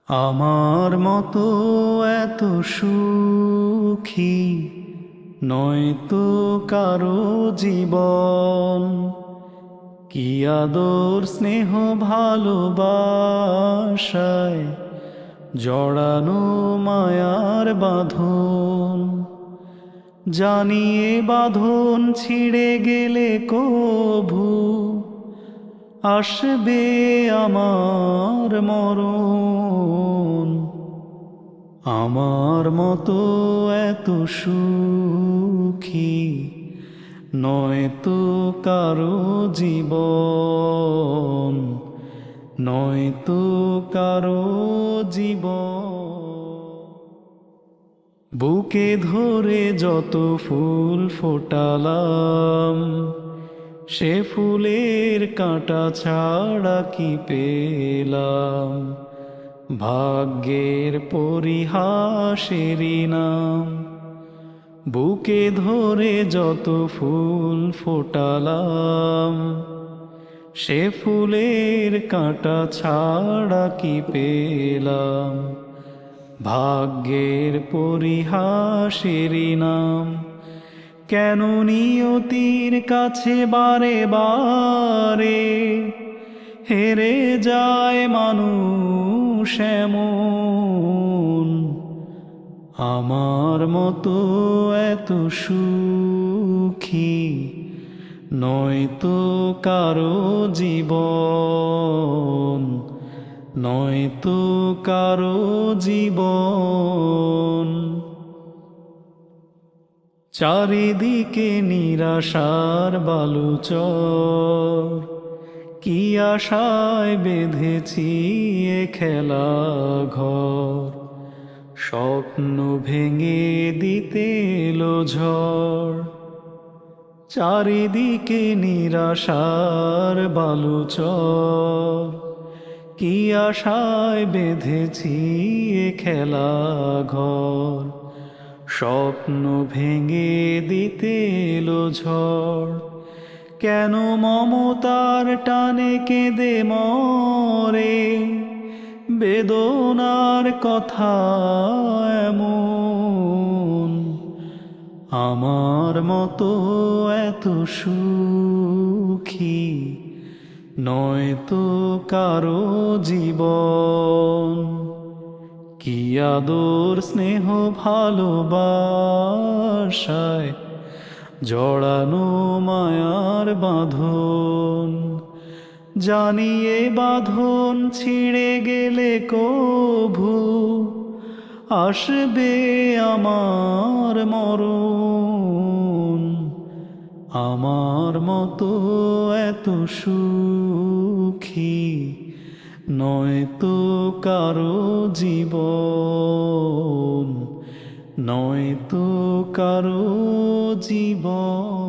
আমার মতো এত সুখী নয়তো কারো জীবন। কি আদর স্নেহ ভালোবাসায় জড়ানো মায়ার বাঁধন। জানিয়ে বাঁধন ছিঁড়ে গেলে কভু আসবে আমার মরণ। আমার মতো এত সুখী নয়তো কারো জীবন, নয়তো কারো জীবন। বুকে ধরে যত ফুল ফোটালাম, সে ফুলের কাঁটা ছাড়া কি পেলাম? ভাগ্যের পরিহাসেরই নাম। বুকে ধরে যত ফুল ফোটালাম, সে ফুলের কাঁটা ছাড়া কি পেলাম? ভাগ্যের পরিহাসেরই নাম। কেন নিয়তির কাছে বারে বারে হেরে যায় মানুষ এমন? আমার মতো এত সুখী নয়তো কারো জীবন, নয়তো কারো জীবন। চারিদিকে নিরাশার বালুচর, কি আশায় বেঁধেছি এ খেলা ঘর? স্বপ্ন ভেঙে দিতে এলো ঝড়। চারিদিকে নিরাশার বালুচর, কি আশায় বেঁধেছি এ খেলা ঘর? স্বপ্ন ভেঙে দিতে এলো ঝড়। কেন মমতার টানে কেঁদে মরে বেদনার কথা এমন? আমার মতো এত সুখী নয়তো কারো জীবন। কি আদর স্নেহ ভালোবাসায় জড়ানো মায়ার বাঁধন। জানিয়ে বাঁধন ছিঁড়ে গেলে কভু আসবে আমার মরণ। আমার মতো এত সুখী নয়তো কারো জীবন, নয়তো কারো জীবন।